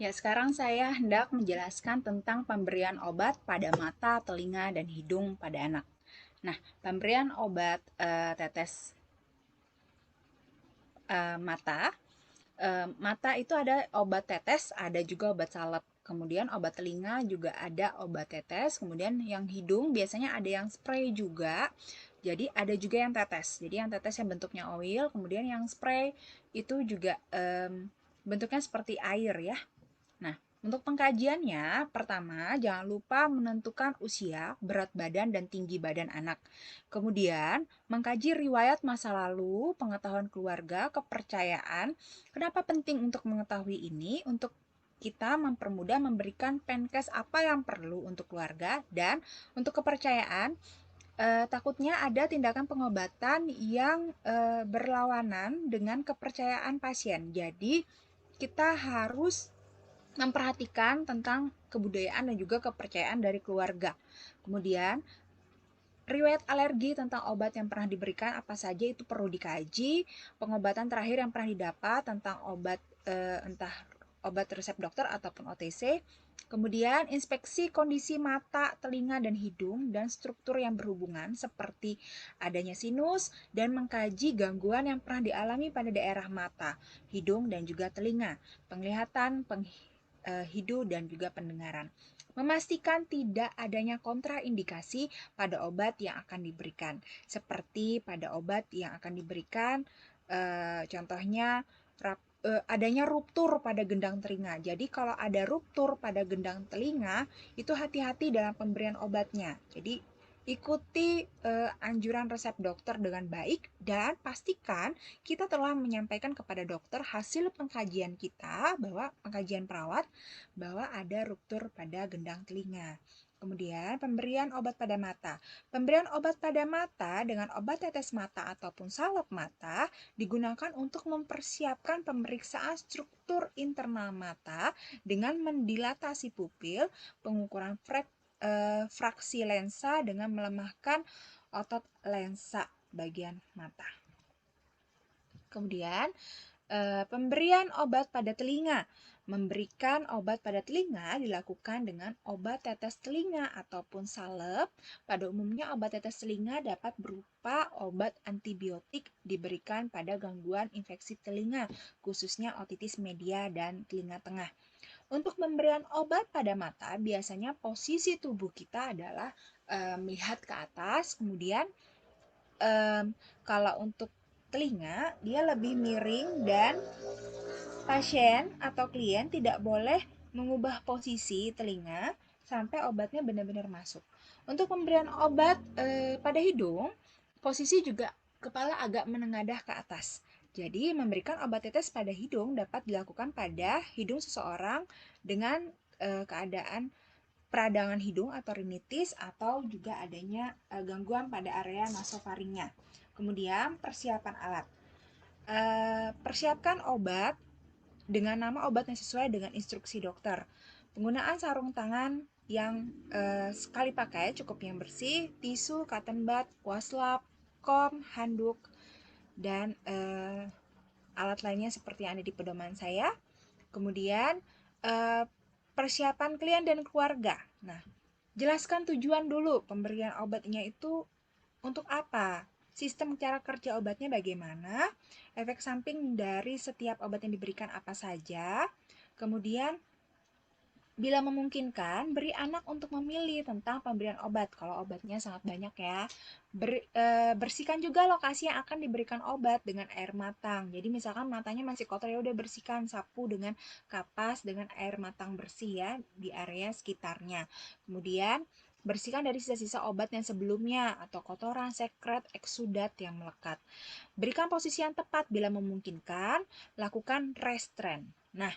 Ya, sekarang saya hendak menjelaskan tentang pemberian obat pada mata, telinga, dan hidung pada anak. Nah, pemberian obat tetes mata, mata itu ada obat tetes, ada juga obat salep. Kemudian obat telinga juga ada obat tetes. Kemudian yang hidung biasanya ada yang spray juga. Jadi ada juga yang tetes. Jadi yang tetes yang bentuknya oil, kemudian yang spray itu juga bentuknya seperti air ya. Nah, untuk pengkajiannya, pertama jangan lupa menentukan usia, berat badan, dan tinggi badan anak. Kemudian, mengkaji riwayat masa lalu, pengetahuan keluarga, kepercayaan. Kenapa penting untuk mengetahui ini? Untuk kita mempermudah memberikan penkes apa yang perlu untuk keluarga, dan untuk kepercayaan, takutnya ada tindakan pengobatan yang berlawanan dengan kepercayaan pasien. Jadi, kita harus memperhatikan tentang kebudayaan dan juga kepercayaan dari keluarga. Kemudian, riwayat alergi tentang obat yang pernah diberikan apa saja itu perlu dikaji. Pengobatan terakhir yang pernah didapat tentang obat entah obat resep dokter ataupun OTC. Kemudian inspeksi kondisi mata, telinga, dan hidung dan struktur yang berhubungan seperti adanya sinus dan mengkaji gangguan yang pernah dialami pada daerah mata, hidung, dan juga telinga, penglihatan, hidung, dan juga pendengaran. Memastikan tidak adanya kontraindikasi pada obat yang akan diberikan. Seperti pada obat yang akan diberikan, contohnya adanya ruptur pada gendang telinga. Jadi kalau ada ruptur pada gendang telinga, itu hati-hati dalam pemberian obatnya. Jadi ikuti anjuran resep dokter dengan baik dan pastikan kita telah menyampaikan kepada dokter hasil pengkajian kita, bahwa pengkajian perawat, bahwa ada ruptur pada gendang telinga. Kemudian pemberian obat pada mata. Pemberian obat pada mata dengan obat tetes mata ataupun salep mata digunakan untuk mempersiapkan pemeriksaan struktur internal mata dengan mendilatasi pupil, pengukuran fraksi lensa dengan melemahkan otot lensa bagian mata. Kemudian pemberian obat pada telinga. Memberikan obat pada telinga dilakukan dengan obat tetes telinga ataupun salep. Pada umumnya obat tetes telinga dapat berupa obat antibiotik diberikan pada gangguan infeksi telinga, khususnya otitis media dan telinga tengah. Untuk pemberian obat pada mata, biasanya posisi tubuh kita adalah melihat ke atas, kemudian kalau untuk telinga, dia lebih miring dan pasien atau klien tidak boleh mengubah posisi telinga sampai obatnya benar-benar masuk. Untuk pemberian obat pada hidung, posisi juga kepala agak menengadah ke atas. Jadi, memberikan obat tetes pada hidung dapat dilakukan pada hidung seseorang dengan keadaan peradangan hidung atau rinitis atau juga adanya gangguan pada area nasofaringnya. Kemudian, persiapan alat. Persiapkan obat dengan nama obat yang sesuai dengan instruksi dokter. Penggunaan sarung tangan yang sekali pakai cukup yang bersih, tisu, cotton bud, waslap, kom, handuk, dan alat lainnya seperti yang ada di pedoman saya. Kemudian persiapan klien dan keluarga. Nah, jelaskan tujuan dulu pemberian obatnya itu untuk apa? Sistem cara kerja obatnya bagaimana? Efek samping dari setiap obat yang diberikan apa saja? Kemudian, bila memungkinkan, beri anak untuk memilih tentang pemberian obat. Kalau obatnya sangat banyak ya. Bersihkan juga lokasi yang akan diberikan obat dengan air matang. Jadi misalkan matanya masih kotor, ya udah bersihkan, sapu dengan kapas dengan air matang bersih ya di area sekitarnya. Kemudian bersihkan dari sisa-sisa obat yang sebelumnya atau kotoran, sekret, eksudat yang melekat. Berikan posisi yang tepat bila memungkinkan, lakukan restrain. Nah,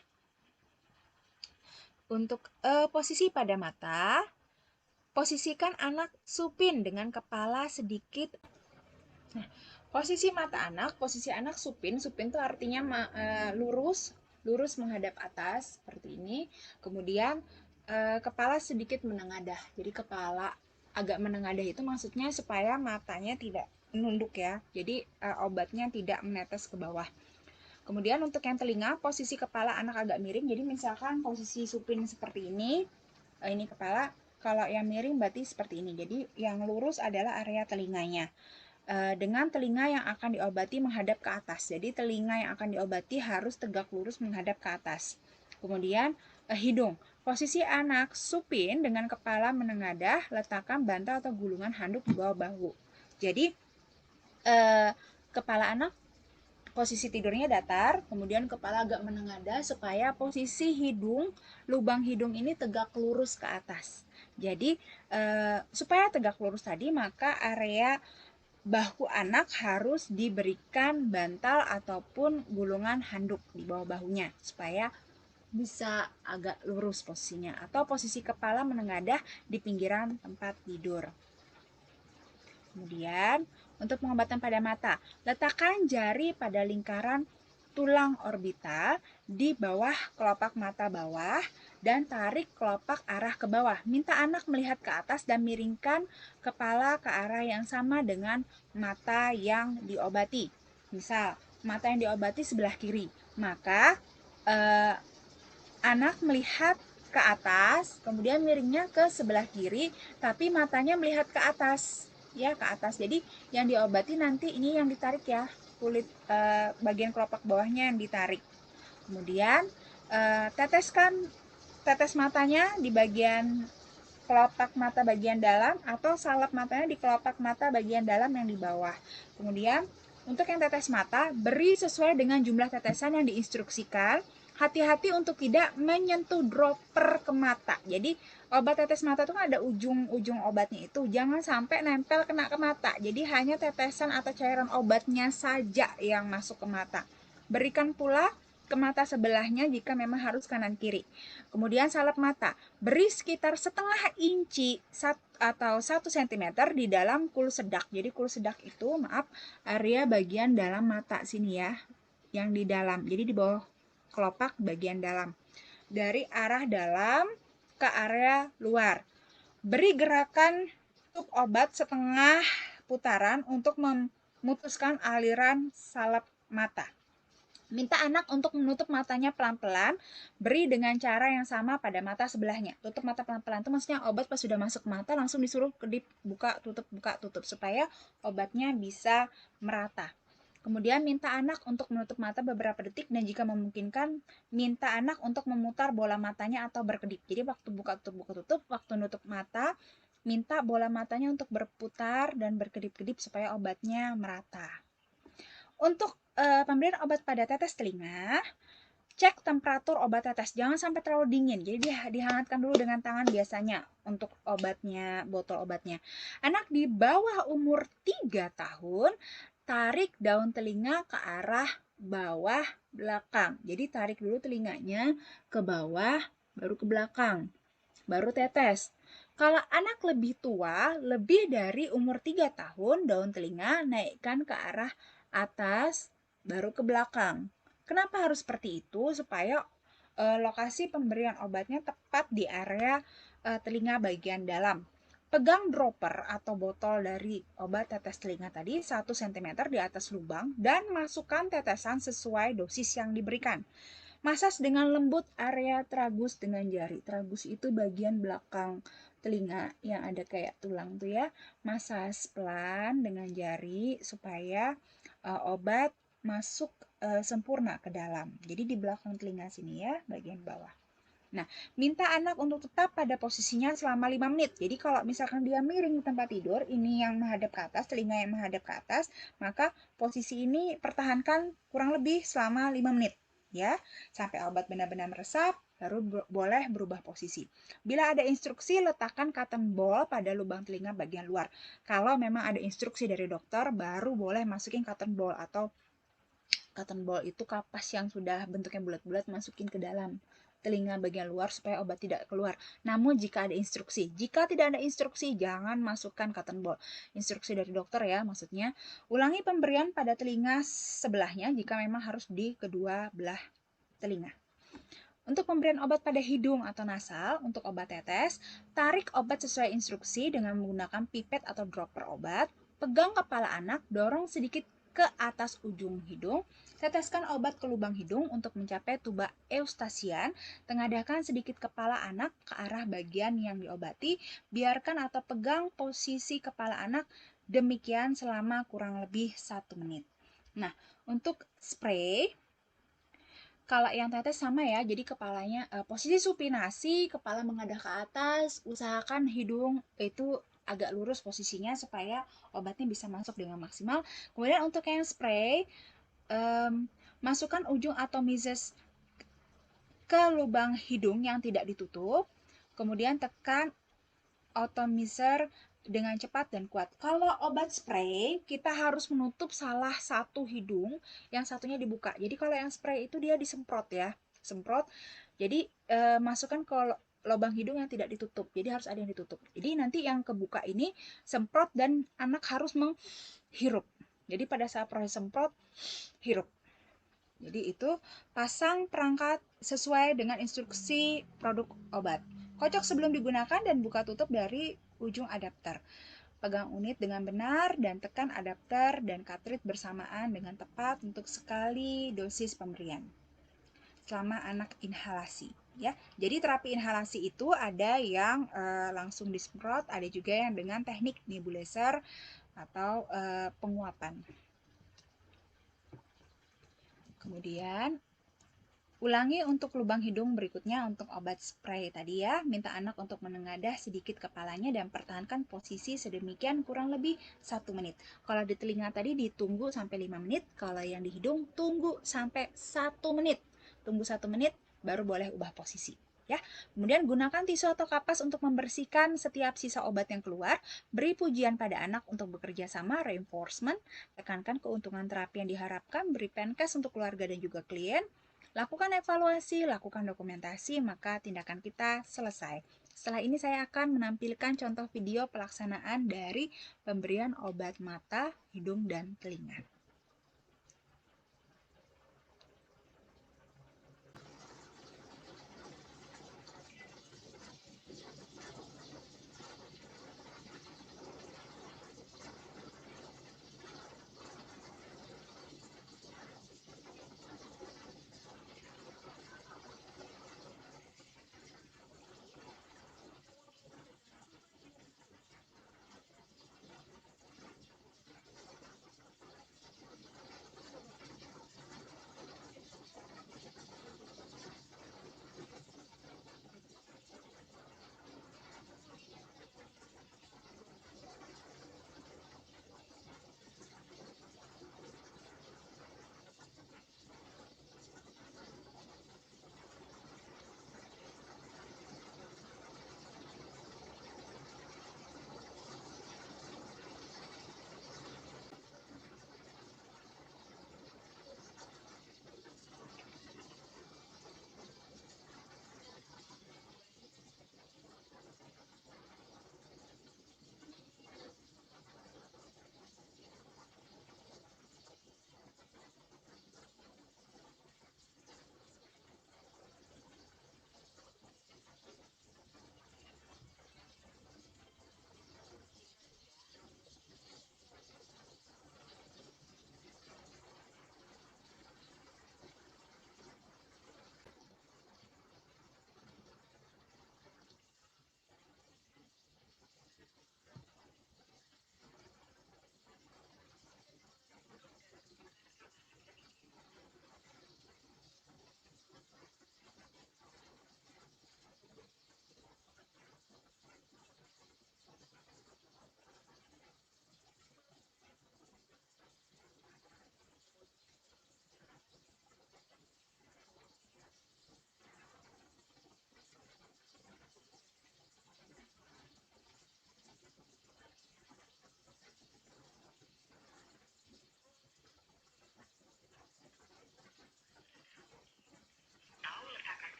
untuk posisi pada mata, posisikan anak supin dengan kepala sedikit. Nah, posisi anak supin. Supin itu artinya lurus, lurus menghadap atas seperti ini. Kemudian kepala sedikit menengadah. Jadi kepala agak menengadah itu maksudnya supaya matanya tidak menunduk ya. Jadi obatnya tidak menetes ke bawah. Kemudian untuk yang telinga, posisi kepala anak agak miring. Jadi misalkan posisi supin seperti ini kepala. Kalau yang miring berarti seperti ini. Jadi yang lurus adalah area telinganya. Dengan telinga yang akan diobati menghadap ke atas. Jadi telinga yang akan diobati harus tegak lurus menghadap ke atas. Kemudian hidung. Posisi anak supin dengan kepala menengadah, letakkan bantal atau gulungan handuk di bawah bahu. Jadi kepala anak posisi tidurnya datar, kemudian kepala agak menengadah supaya posisi hidung, lubang hidung ini tegak lurus ke atas. Jadi supaya tegak lurus tadi, maka area bahu anak harus diberikan bantal ataupun gulungan handuk di bawah bahunya supaya bisa agak lurus posisinya, atau posisi kepala menengadah di pinggiran tempat tidur. Kemudian, untuk pengobatan pada mata, letakkan jari pada lingkaran tulang orbital di bawah kelopak mata bawah dan tarik kelopak arah ke bawah. Minta anak melihat ke atas dan miringkan kepala ke arah yang sama dengan mata yang diobati. Misal, mata yang diobati sebelah kiri, maka anak melihat ke atas, kemudian miringnya ke sebelah kiri, tapi matanya melihat ke atas, ya ke atas. Jadi yang diobati nanti ini yang ditarik ya, kulit bagian kelopak bawahnya yang ditarik. Kemudian teteskan tetes matanya di bagian kelopak mata bagian dalam atau salep matanya di kelopak mata bagian dalam yang di bawah. Kemudian untuk yang tetes mata, beri sesuai dengan jumlah tetesan yang diinstruksikan. Hati-hati untuk tidak menyentuh dropper ke mata. Jadi obat tetes mata itu kan ada ujung-ujung obatnya itu. Jangan sampai nempel kena ke mata. Jadi hanya tetesan atau cairan obatnya saja yang masuk ke mata. Berikan pula ke mata sebelahnya jika memang harus kanan kiri. Kemudian salep mata. Beri sekitar setengah inci atau 1 cm di dalam kul sedak. Jadi kul sedak itu, maaf, area bagian dalam mata sini ya. Yang di dalam. Jadi di bawah kelopak bagian dalam. Dari arah dalam ke area luar. Beri gerakan tub obat setengah putaran untuk memutuskan aliran salep mata. Minta anak untuk menutup matanya pelan-pelan, beri dengan cara yang sama pada mata sebelahnya. Tutup mata pelan-pelan itu maksudnya obat pas sudah masuk mata langsung disuruh kedip, buka, tutup, supaya obatnya bisa merata. Kemudian minta anak untuk menutup mata beberapa detik dan jika memungkinkan, minta anak untuk memutar bola matanya atau berkedip. Jadi waktu buka, tutup, waktu nutup mata, minta bola matanya untuk berputar dan berkedip-kedip supaya obatnya merata. Untuk pemberian obat pada tetes telinga, cek temperatur obat tetes. Jangan sampai terlalu dingin. Jadi dihangatkan dulu dengan tangan biasanya untuk obatnya, botol obatnya. Anak di bawah umur 3 tahun, tarik daun telinga ke arah bawah belakang. Jadi tarik dulu telinganya ke bawah, baru ke belakang. Baru tetes. Kalau anak lebih tua, lebih dari umur 3 tahun, daun telinga naikkan ke arah atas, baru ke belakang. Kenapa harus seperti itu? Supaya lokasi pemberian obatnya tepat di area telinga bagian dalam. Pegang dropper atau botol dari obat tetes telinga tadi 1 cm di atas lubang dan masukkan tetesan sesuai dosis yang diberikan. Masas dengan lembut area tragus dengan jari. Tragus itu bagian belakang telinga yang ada kayak tulang tuh ya. Masas pelan dengan jari supaya obat masuk sempurna ke dalam. Jadi di belakang telinga sini ya, bagian bawah. Nah, minta anak untuk tetap pada posisinya selama 5 menit. Jadi kalau misalkan dia miring di tempat tidur, ini yang menghadap ke atas, telinga yang menghadap ke atas, maka posisi ini pertahankan kurang lebih selama 5 menit. Ya, sampai obat benar-benar meresap, baru boleh berubah posisi. Bila ada instruksi, letakkan cotton ball pada lubang telinga bagian luar. Kalau memang ada instruksi dari dokter, baru boleh masukin cotton ball, atau cotton ball itu kapas yang sudah bentuknya bulat-bulat masukin ke dalam telinga bagian luar supaya obat tidak keluar. Namun jika ada instruksi, jika tidak ada instruksi jangan masukkan cotton ball. Instruksi dari dokter ya maksudnya. Ulangi pemberian pada telinga sebelahnya jika memang harus di kedua belah telinga. Untuk pemberian obat pada hidung atau nasal, untuk obat tetes, tarik obat sesuai instruksi dengan menggunakan pipet atau dropper obat. Pegang kepala anak, dorong sedikit ke atas ujung hidung. Teteskan obat ke lubang hidung untuk mencapai tuba eustasian. Tengadahkan sedikit kepala anak ke arah bagian yang diobati. Biarkan atau pegang posisi kepala anak demikian selama kurang lebih 1 menit. Nah, untuk spray, kalau yang tetes sama ya, jadi kepalanya posisi supinasi, kepala menghadap ke atas, usahakan hidung itu agak lurus posisinya supaya obatnya bisa masuk dengan maksimal. Kemudian untuk yang spray, masukkan ujung atomizes ke lubang hidung yang tidak ditutup, kemudian tekan atomizer dengan cepat dan kuat. Kalau obat spray, kita harus menutup salah satu hidung, yang satunya dibuka. Jadi kalau yang spray itu dia disemprot ya, semprot. Jadi masukkan ke lubang hidung yang tidak ditutup. Jadi harus ada yang ditutup. Jadi nanti yang kebuka ini semprot dan anak harus menghirup. Jadi pada saat proses semprot, hirup. Jadi itu pasang perangkat sesuai dengan instruksi produk obat. Kocok sebelum digunakan dan buka tutup dari ujung adapter. Pegang unit dengan benar dan tekan adapter dan cartridge bersamaan dengan tepat untuk sekali dosis pemberian. Selama anak inhalasi, ya. Jadi terapi inhalasi itu ada yang langsung disemprot, ada juga yang dengan teknik nebulizer atau penguapan. Kemudian ulangi untuk lubang hidung berikutnya untuk obat spray tadi ya. Minta anak untuk menengadah sedikit kepalanya dan pertahankan posisi sedemikian kurang lebih 1 menit. Kalau di telinga tadi ditunggu sampai 5 menit. Kalau yang di hidung tunggu sampai 1 menit. Tunggu 1 menit baru boleh ubah posisi. Ya, kemudian gunakan tisu atau kapas untuk membersihkan setiap sisa obat yang keluar. Beri pujian pada anak untuk bekerja sama, reinforcement. Tekankan keuntungan terapi yang diharapkan. Beri penkes untuk keluarga dan juga klien. Lakukan evaluasi, lakukan dokumentasi, maka tindakan kita selesai. Setelah ini saya akan menampilkan contoh video pelaksanaan dari pemberian obat mata, hidung, dan telinga.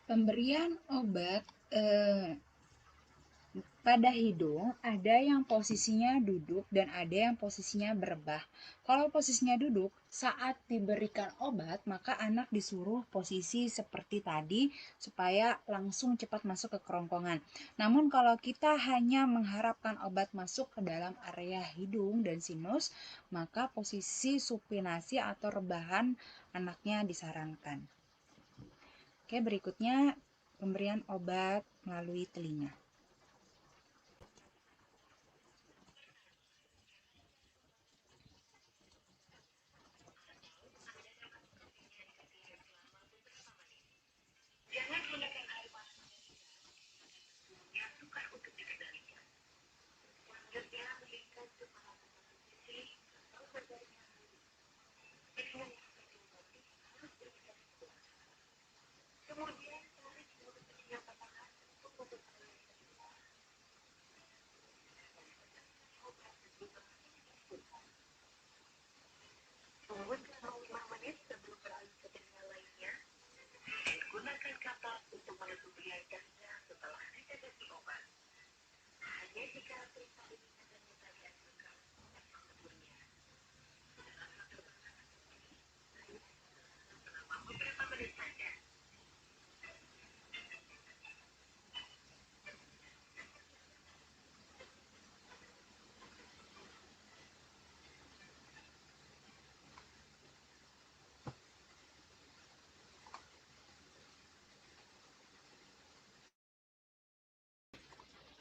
Pemberian obat pada hidung ada yang posisinya duduk dan ada yang posisinya berebah. Kalau posisinya duduk, saat diberikan obat, maka anak disuruh posisi seperti tadi supaya langsung cepat masuk ke kerongkongan. Namun kalau kita hanya mengharapkan obat masuk ke dalam area hidung dan sinus, maka posisi supinasi atau rebahan anaknya disarankan. Oke, berikutnya pemberian obat melalui telinga.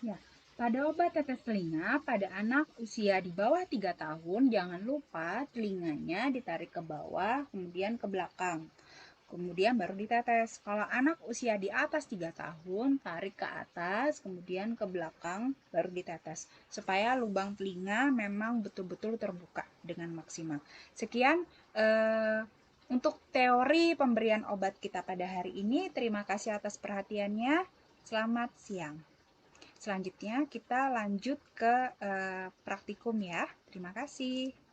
Ya, pada obat tetes telinga pada anak usia di bawah 3 tahun, jangan lupa telinganya ditarik ke bawah, kemudian ke belakang. Kemudian baru ditetes. Kalau anak usia di atas 3 tahun, tarik ke atas, kemudian ke belakang, baru ditetes. Supaya lubang telinga memang betul-betul terbuka dengan maksimal. Sekian untuk teori pemberian obat kita pada hari ini. Terima kasih atas perhatiannya. Selamat siang. Selanjutnya kita lanjut ke praktikum ya. Terima kasih.